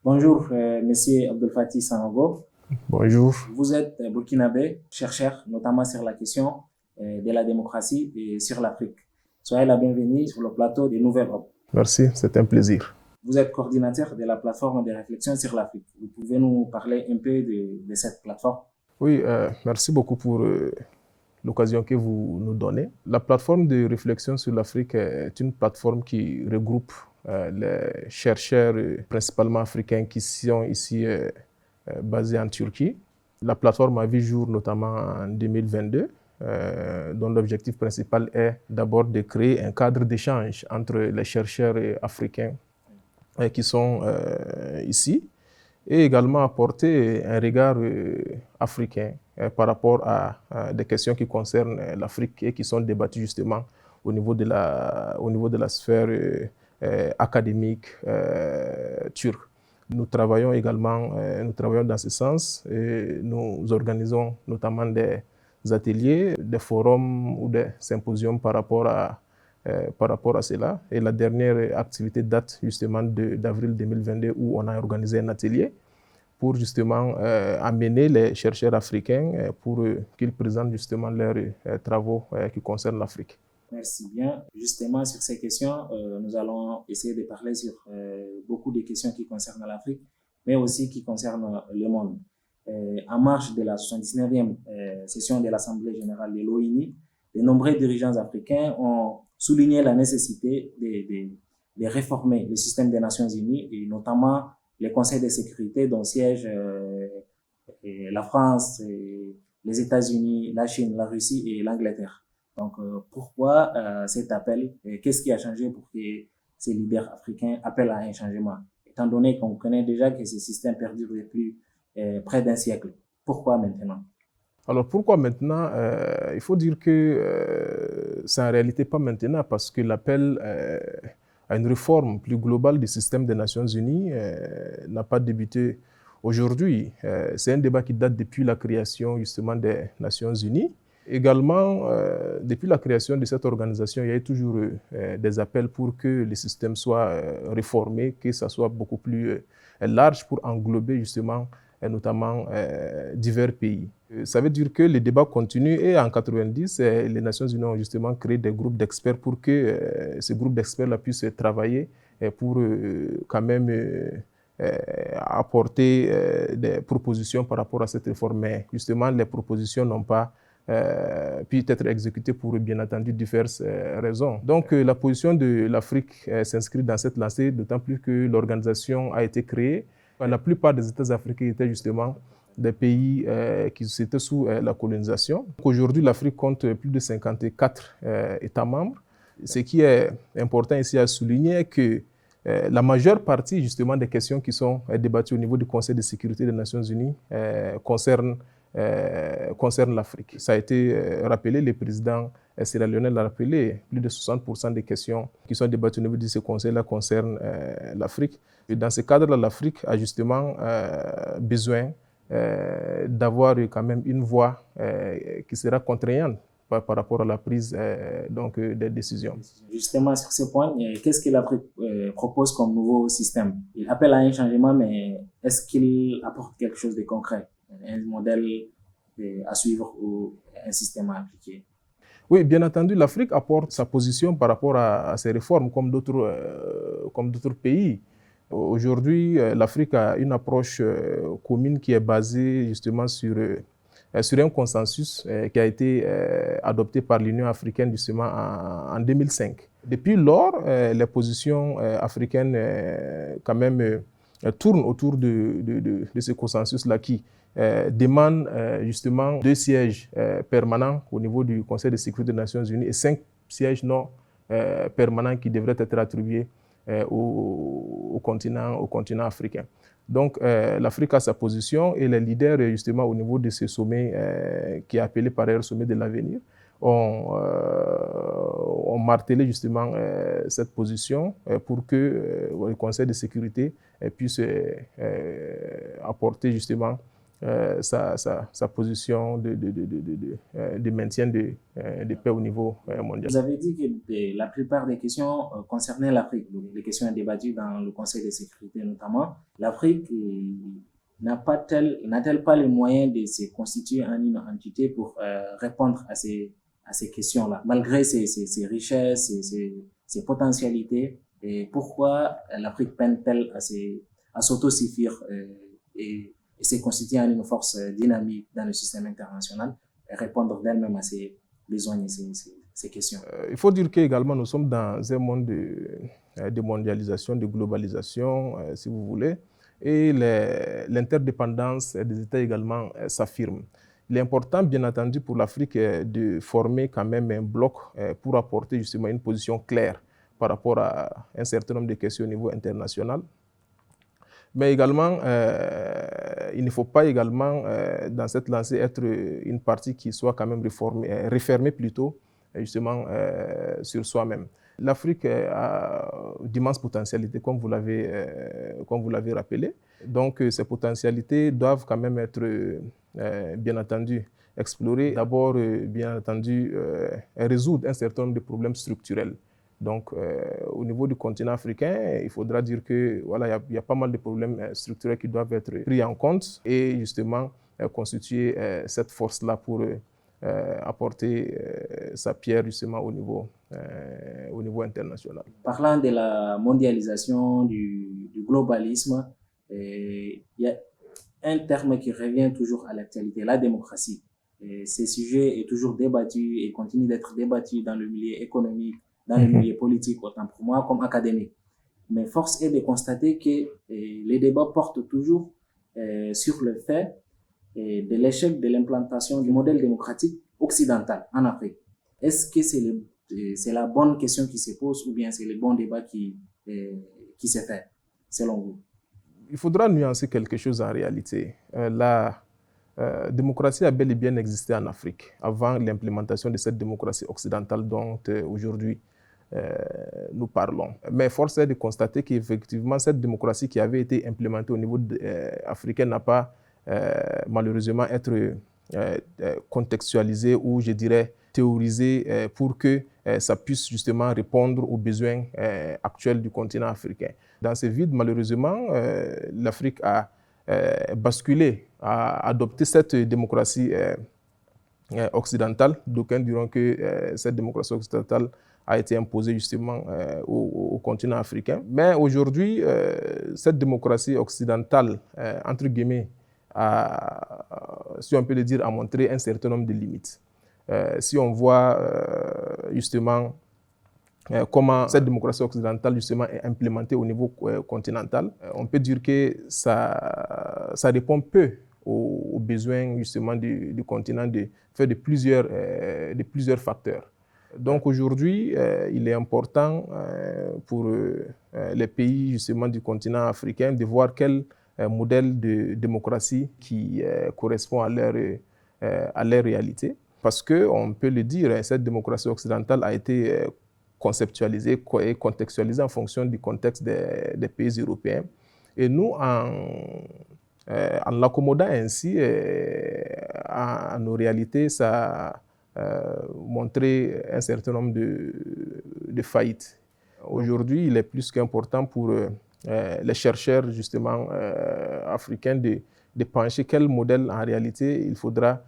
Bonjour, Monsieur Abdel Fattah Sanogo. Bonjour. Vous êtes burkinabé, chercheur notamment sur la question de la démocratie et sur l'Afrique. Soyez la bienvenue sur le plateau de Nouvelle Europe. Merci, c'est un plaisir. Vous êtes coordinateur de la plateforme de réflexion sur l'Afrique. Vous pouvez nous parler un peu de cette plateforme? Oui, merci beaucoup pour l'occasion que vous nous donnez. La plateforme de réflexion sur l'Afrique est une plateforme qui regroupe les chercheurs principalement africains qui sont ici basés en Turquie. La plateforme a vu jour notamment en 2022, dont l'objectif principal est d'abord de créer un cadre d'échange entre les chercheurs africains qui sont ici et également apporter un regard africain par rapport à des questions qui concernent l'Afrique et qui sont débattues justement au niveau de la sphère académique turque. Nous travaillons également, nous travaillons dans ce sens et nous organisons notamment des ateliers, des forums ou des symposiums par rapport à cela. Et la dernière activité date justement d'avril 2022 où on a organisé un atelier pour justement amener les chercheurs africains pour qu'ils présentent justement leurs travaux qui concernent l'Afrique. Merci bien. Justement, sur ces questions, nous allons essayer de parler sur beaucoup de questions qui concernent l'Afrique, mais aussi qui concernent le monde. En marge de la 79e session de l'Assemblée générale de l'ONU, de nombreux dirigeants africains ont souligné la nécessité de réformer le système des Nations Unies et notamment les conseils de sécurité dont siègent la France, les États-Unis, la Chine, la Russie et l'Angleterre. Donc, pourquoi cet appel? Qu'est-ce qui a changé pour que ces leaders africains appellent à un changement? Étant donné qu'on connaît déjà que ce système perdure depuis près d'un siècle. Pourquoi maintenant? Alors pourquoi maintenant? Il faut dire que c'est en réalité pas maintenant parce que l'appel à une réforme plus globale du système des Nations Unies n'a pas débuté aujourd'hui. C'est un débat qui date depuis la création justement des Nations Unies. Également, depuis la création de cette organisation, il y a eu toujours des appels pour que le système soit réformé, que ça soit beaucoup plus large pour englober justement notamment divers pays. Ça veut dire que le débat continue et en 90, les Nations Unies ont justement créé des groupes d'experts pour que ces groupes d'experts-là puissent travailler pour quand même apporter des propositions par rapport à cette réforme. Mais justement, les propositions n'ont pas pu être exécutées pour bien entendu diverses raisons. Donc la position de l'Afrique s'inscrit dans cette lancée, d'autant plus que l'organisation a été créée. La plupart des États africains étaient justement des pays qui étaient sous la colonisation. Aujourd'hui, l'Afrique compte plus de 54 États membres. Ce qui est important ici à souligner est que la majeure partie justement des questions qui sont débattues au niveau du Conseil de sécurité des Nations Unies concernent l'Afrique. Ça a été rappelé, le président sierra-léonais l'a rappelé, plus de 60% des questions qui sont débattues au niveau de ce conseil-là concernent l'Afrique. Et dans ce cadre-là, l'Afrique a justement besoin d'avoir quand même une voix qui sera contraignante par rapport à la prise des décisions. Justement, sur ce point, qu'est-ce que l'Afrique propose comme nouveau système? Il appelle à un changement, mais est-ce qu'il apporte quelque chose de concret? Un modèle à suivre ou un système à appliquer? Oui, bien entendu, l'Afrique apporte sa position par rapport à ces réformes comme d'autres pays. Aujourd'hui, l'Afrique a une approche commune qui est basée justement sur un consensus qui a été adopté par l'Union africaine justement en 2005. Depuis lors, les positions africaines quand même tournent autour de ce consensus-là qui demande justement 2 sièges permanents au niveau du Conseil de sécurité des Nations Unies et 5 sièges non permanents qui devraient être attribués au continent africain. Donc l'Afrique a sa position et les leaders justement au niveau de ce sommet qui est appelé par ailleurs sommet de l'avenir ont martelé justement cette position pour que le Conseil de sécurité puisse apporter justement sa position de maintien de paix au niveau mondial. Vous avez dit que la plupart des questions concernaient l'Afrique, donc les questions débattues dans le Conseil de sécurité notamment. L'Afrique n'a-t-elle pas les moyens de se constituer en une entité pour répondre à ces questions-là, malgré ses richesses, ses potentialités? Et pourquoi l'Afrique peine-t-elle à s'autosuffire et se constituer en une force dynamique dans le système international et répondre d'elle-même à ses besoins et ces questions? Il faut dire qu'également nous sommes dans un monde de mondialisation, de globalisation, si vous voulez, et l'interdépendance des États également s'affirme. Il est important, bien entendu, pour l'Afrique de former quand même un bloc pour apporter justement une position claire par rapport à un certain nombre de questions au niveau international. Mais également, il ne faut pas également, dans cette lancée, être une partie qui soit quand même refermée plutôt, justement, sur soi-même. L'Afrique a d'immenses potentialités, comme vous l'avez rappelé. Donc, ces potentialités doivent quand même être, bien entendu, explorées. D'abord, bien entendu, résoudre un certain nombre de problèmes structurels. Donc, au niveau du continent africain, il faudra dire que voilà, il y a pas mal de problèmes structurels qui doivent être pris en compte et justement constituer cette force-là pour apporter sa pierre justement au niveau international. Parlant de la mondialisation, du globalisme, il y a un terme qui revient toujours à l'actualité, la démocratie. Et ce sujet est toujours débattu et continue d'être débattu dans le milieu économique, dans le milieu politique, autant pour moi comme académique. Mais force est de constater que les débats portent toujours sur le fait de l'échec de l'implantation du modèle démocratique occidental en Afrique. Est-ce que c'est la bonne question qui se pose ou bien c'est le bon débat qui se fait, selon vous? Il faudra nuancer quelque chose en réalité. La démocratie a bel et bien existé en Afrique avant l'implémentation de cette démocratie occidentale dont aujourd'hui nous parlons. Mais force est de constater qu'effectivement, cette démocratie qui avait été implémentée au niveau africain n'a pas malheureusement être contextualisée ou, je dirais, théorisée pour que ça puisse justement répondre aux besoins actuels du continent africain. Dans ce vide, malheureusement, l'Afrique a basculé, a adopté cette démocratie occidentale. D'aucuns diront que cette démocratie occidentale a été imposée justement au continent africain. Mais aujourd'hui, cette démocratie occidentale, entre guillemets, si on peut le dire, a montré un certain nombre de limites. Si on voit justement comment cette démocratie occidentale justement est implémentée au niveau continental, on peut dire que ça répond peu aux besoins justement du continent de plusieurs facteurs. Donc aujourd'hui, il est important pour les pays justement du continent africain de voir quel modèle de démocratie qui correspond à leur réalité. Parce qu'on peut le dire, cette démocratie occidentale a été conceptualisée et contextualisée en fonction du contexte des pays européens. Et nous, en l'accommodant ainsi à nos réalités, ça a montré un certain nombre de faillites. Aujourd'hui, il est plus qu'important pour les chercheurs justement africains de pencher quel modèle en réalité il faudra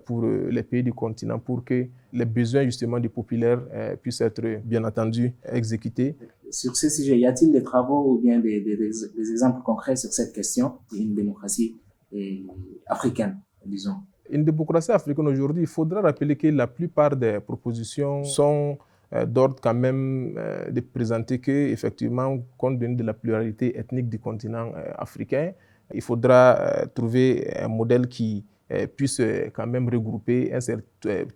pour les pays du continent pour que les besoins justement des populaires puissent être bien entendu exécutés. Sur ce sujet, y a-t-il des travaux ou bien des exemples concrets sur cette question d'une démocratie africaine, disons? Une démocratie africaine aujourd'hui, il faudra rappeler que la plupart des propositions sont d'ordre quand même de présenter qu'effectivement, compte tenu de la pluralité ethnique du continent africain, il faudra trouver un modèle qui puisse quand même regrouper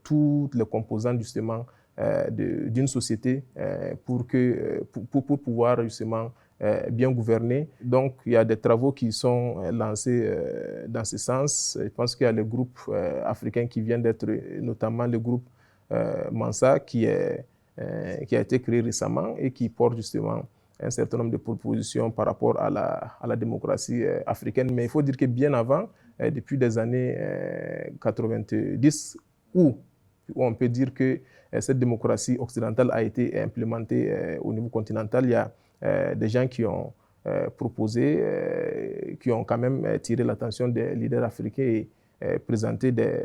toutes les composantes justement d'une société pour pouvoir justement bien gouverner. Donc, il y a des travaux qui sont lancés dans ce sens. Je pense qu'il y a le groupe africain qui vient d'être, notamment le groupe Mansa, qui a été créé récemment et qui porte justement un certain nombre de propositions par rapport à la démocratie africaine. Mais il faut dire que bien avant, depuis des années 90, où on peut dire que cette démocratie occidentale a été implémentée au niveau continental. Il y a des gens qui ont proposé, qui ont quand même tiré l'attention des leaders africains et présenté des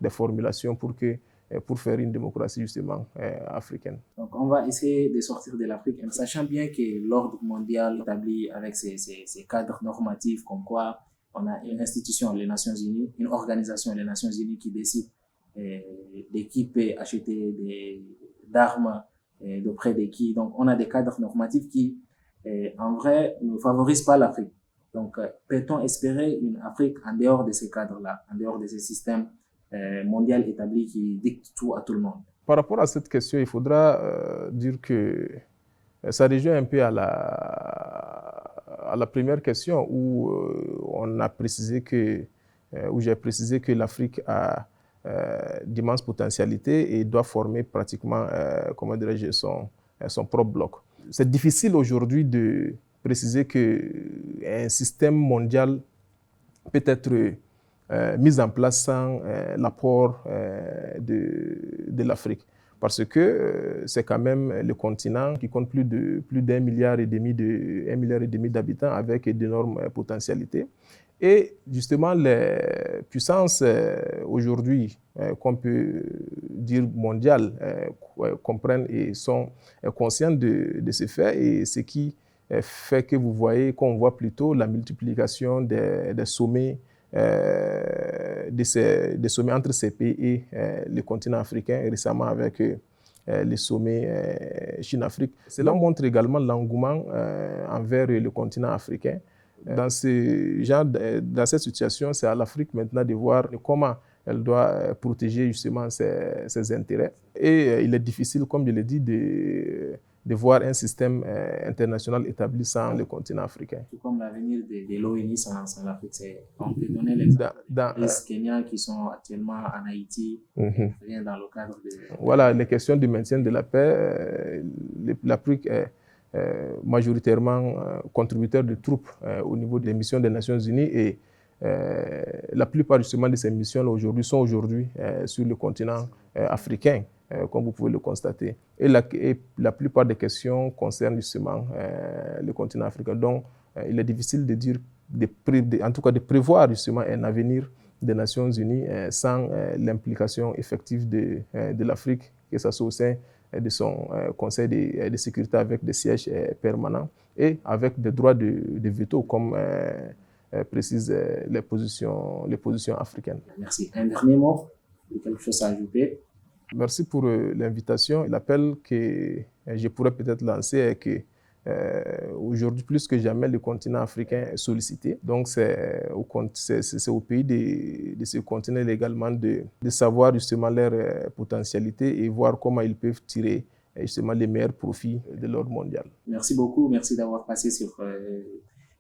formulations pour faire une démocratie justement africaine. Donc on va essayer de sortir de l'Afrique, sachant bien que l'ordre mondial établi avec ses cadres normatifs, comme quoi on a une institution, les Nations Unies, une organisation, les Nations Unies, qui décide de qui peut acheter d'armes, d'auprès de qui. Donc on a des cadres normatifs qui, en vrai, ne favorisent pas l'Afrique. Donc peut-on espérer une Afrique en dehors de ces cadres-là, en dehors de ces systèmes mondial établi qui dicte tout à tout le monde? Par rapport à cette question, il faudra dire que ça rejoint un peu à la première question où on a précisé que, où j'ai précisé que l'Afrique a d'immenses potentialités et doit former pratiquement, comment dirais-je, son propre bloc. C'est difficile aujourd'hui de préciser qu'un système mondial peut être mise en place sans l'apport de l'Afrique. Parce que c'est quand même le continent qui compte plus d'1,5 milliard d'habitants avec d'énormes potentialités. Et justement, les puissances aujourd'hui, qu'on peut dire mondiales, comprennent et sont conscientes de ce fait. Et ce qui fait que vous voyez, qu'on voit plutôt la multiplication des sommets, des sommets entre ces pays et le continent africain, et récemment avec les sommets Chine-Afrique. Cela montre également l'engouement envers le continent africain. Dans cette situation, c'est à l'Afrique maintenant de voir comment elle doit protéger justement ses intérêts. Et il est difficile, comme je l'ai dit, de voir un système international établi sans le continent africain. Tout comme l'avenir de l'ONU sans l'Afrique. On peut donner l'exemple des Kenyans qui sont actuellement en Haïti, rien dans le cadre de... Voilà, les questions du maintien de la paix, l'Afrique est majoritairement contributeur de troupes au niveau des missions des Nations Unies, et la plupart justement de ces missions aujourd'hui sont sur le continent africain, comme vous pouvez le constater. Et la plupart des questions concernent justement le continent africain. Donc, il est difficile de dire, en tout cas de prévoir justement un avenir des Nations Unies sans l'implication effective de l'Afrique, que ce soit au sein de son Conseil de sécurité avec des sièges permanents et avec des droits de veto, comme précisent les positions africaines. Merci. Un dernier mot, quelque chose à ajouter? Merci pour l'invitation. L'appel que je pourrais peut-être lancer est que aujourd'hui, plus que jamais, le continent africain est sollicité. Donc, c'est au pays de ce continent également de savoir justement leurs potentialités et voir comment ils peuvent tirer justement les meilleurs profits de l'ordre mondial. Merci beaucoup. Merci d'avoir passé sur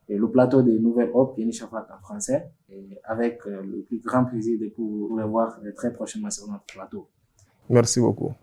le plateau de Nouvelle Hope, Yeni Shafak en français, et avec le plus grand plaisir de vous revoir très prochainement sur notre plateau. Merci beaucoup.